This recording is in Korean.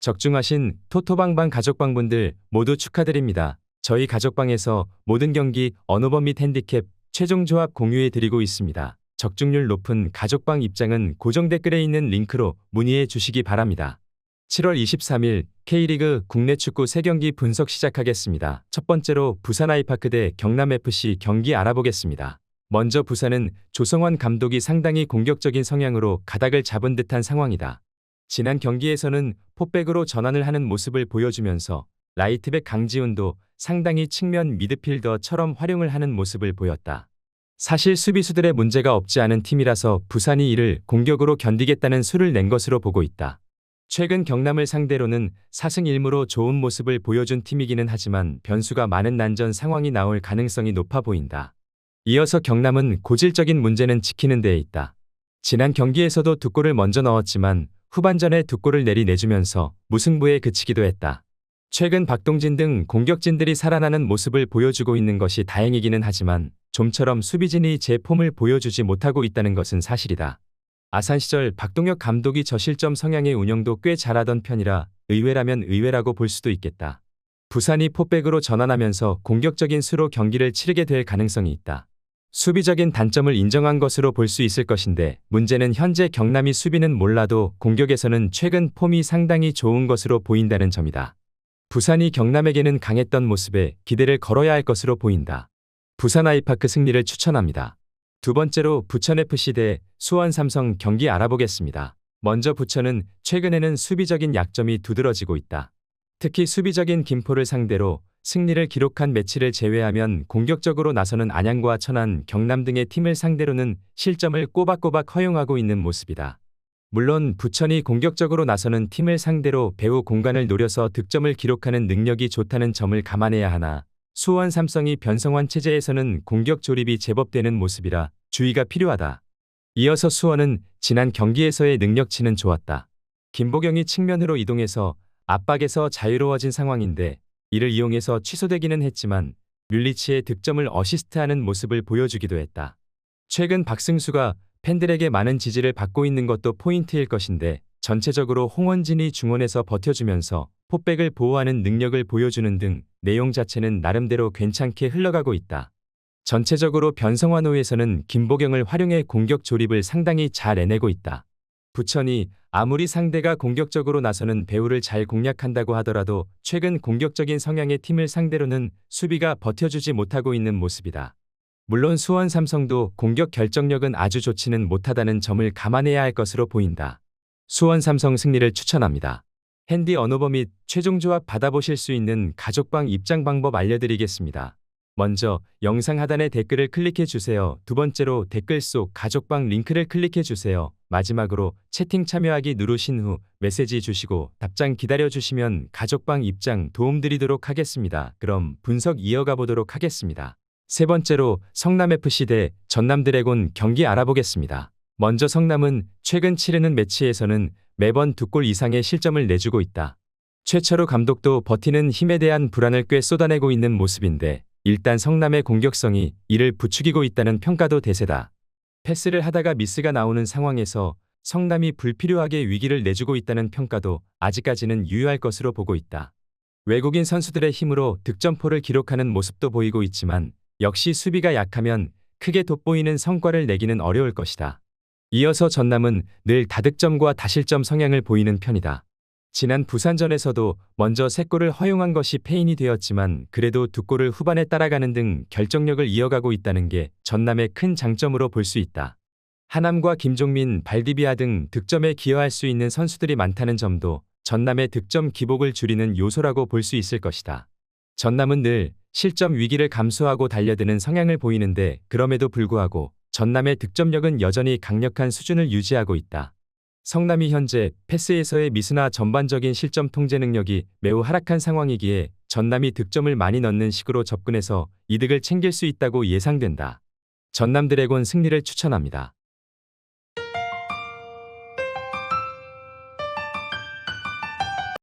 적중하신 토토방방 가족방분들 모두 축하드립니다. 저희 가족방에서 모든 경기 언어번 및 핸디캡 최종 조합 공유해 드리고 있습니다. 적중률 높은 가족방 입장은 고정 댓글에 있는 링크로 문의해 주시기 바랍니다. 7월 23일 K리그 국내 축구 3경기 분석 시작하겠습니다. 첫 번째로 부산 아이파크 대 경남FC 경기 알아보겠습니다. 먼저 부산은 조성환 감독이 상당히 공격적인 성향으로 가닥을 잡은 듯한 상황이다. 지난 경기에서는 포백으로 전환을 하는 모습을 보여주면서 라이트백 강지훈도 상당히 측면 미드필더처럼 활용을 하는 모습을 보였다. 사실 수비수들의 문제가 없지 않은 팀이라서 부산이 이를 공격으로 견디겠다는 수를 낸 것으로 보고 있다. 최근 경남을 상대로는 4승 1무로 좋은 모습을 보여준 팀이기는 하지만 변수가 많은 난전 상황이 나올 가능성이 높아 보인다. 이어서 경남은 고질적인 문제는 지키는 데에 있다. 지난 경기에서도 2골을 먼저 넣었지만 후반전에 2골을 내주면서 무승부에 그치기도 했다. 최근 박동진 등 공격진들이 살아나는 모습을 보여주고 있는 것이 다행이기는 하지만 좀처럼 수비진이 제 폼을 보여주지 못하고 있다는 것은 사실이다. 아산 시절 박동혁 감독이 저실점 성향의 운영도 꽤 잘하던 편이라 의외라면 의외라고 볼 수도 있겠다. 부산이 포백으로 전환하면서 공격적인 수로 경기를 치르게 될 가능성이 있다. 수비적인 단점을 인정한 것으로 볼 수 있을 것인데 문제는 현재 경남이 수비는 몰라도 공격에서는 최근 폼이 상당히 좋은 것으로 보인다는 점이다. 부산이 경남에게는 강했던 모습에 기대를 걸어야 할 것으로 보인다. 부산 아이파크 승리를 추천합니다. 두 번째로 부천FC 대 수원삼성 경기 알아보겠습니다. 먼저 부천은 최근에는 수비적인 약점이 두드러지고 있다. 특히 수비적인 김포를 상대로 승리를 기록한 매치를 제외하면 공격적으로 나서는 안양과 천안, 경남 등의 팀을 상대로는 실점을 꼬박꼬박 허용하고 있는 모습이다. 물론 부천이 공격적으로 나서는 팀을 상대로 배후 공간을 노려서 득점을 기록하는 능력이 좋다는 점을 감안해야 하나 수원 삼성이 변성환 체제에서는 공격 조립이 제법 되는 모습이라 주의가 필요하다. 이어서 수원은 지난 경기에서의 능력치는 좋았다. 김보경이 측면으로 이동해서 압박에서 자유로워진 상황인데 이를 이용해서 취소되기는 했지만 뮬리치의 득점을 어시스트하는 모습을 보여주기도 했다. 최근 박승수가 팬들에게 많은 지지를 받고 있는 것도 포인트일 것인데 전체적으로 홍원진이 중원에서 버텨주면서 포백을 보호하는 능력을 보여주는 등 내용 자체는 나름대로 괜찮게 흘러가고 있다. 전체적으로 변성환호에서는 김보경을 활용해 공격 조립을 상당히 잘 해내고 있다. 부천이 아무리 상대가 공격적으로 나서는 배후를 잘 공략한다고 하더라도 최근 공격적인 성향의 팀을 상대로는 수비가 버텨주지 못하고 있는 모습이다. 물론 수원 삼성도 공격 결정력은 아주 좋지는 못하다는 점을 감안해야 할 것으로 보인다. 수원 삼성 승리를 추천합니다. 핸디 언어버 및 최종 조합 받아보실 수 있는 가족방 입장 방법 알려드리겠습니다. 먼저 영상 하단의 댓글을 클릭해 주세요. 두 번째로 댓글 속 가족방 링크를 클릭해 주세요. 마지막으로 채팅 참여하기 누르신 후 메시지 주시고 답장 기다려 주시면 가족방 입장 도움드리도록 하겠습니다. 그럼 분석 이어가 보도록 하겠습니다. 세 번째로 성남FC 대 전남드래곤 경기 알아보겠습니다. 먼저 성남은 최근 치르는 매치에서는 매번 2골 이상의 실점을 내주고 있다. 최철우 감독도 버티는 힘에 대한 불안을 꽤 쏟아내고 있는 모습인데 일단 성남의 공격성이 이를 부추기고 있다는 평가도 대세다. 패스를 하다가 미스가 나오는 상황에서 성남이 불필요하게 위기를 내주고 있다는 평가도 아직까지는 유효할 것으로 보고 있다. 외국인 선수들의 힘으로 득점포를 기록하는 모습도 보이고 있지만 역시 수비가 약하면 크게 돋보이는 성과를 내기는 어려울 것이다. 이어서 전남은 늘 다득점과 다실점 성향을 보이는 편이다. 지난 부산전에서도 먼저 3골을 허용한 것이 패인이 되었지만 그래도 2골을 후반에 따라가는 등 결정력을 이어가고 있다는 게 전남의 큰 장점으로 볼 수 있다. 하남과 김종민, 발디비아 등 득점에 기여할 수 있는 선수들이 많다는 점도 전남의 득점 기복을 줄이는 요소라고 볼 수 있을 것이다. 전남은 늘 실점 위기를 감수하고 달려드는 성향을 보이는데 그럼에도 불구하고 전남의 득점력은 여전히 강력한 수준을 유지하고 있다. 성남이 현재 패스에서의 미스나 전반적인 실점 통제 능력이 매우 하락한 상황이기에 전남이 득점을 많이 넣는 식으로 접근해서 이득을 챙길 수 있다고 예상된다. 전남 드래곤 승리를 추천합니다.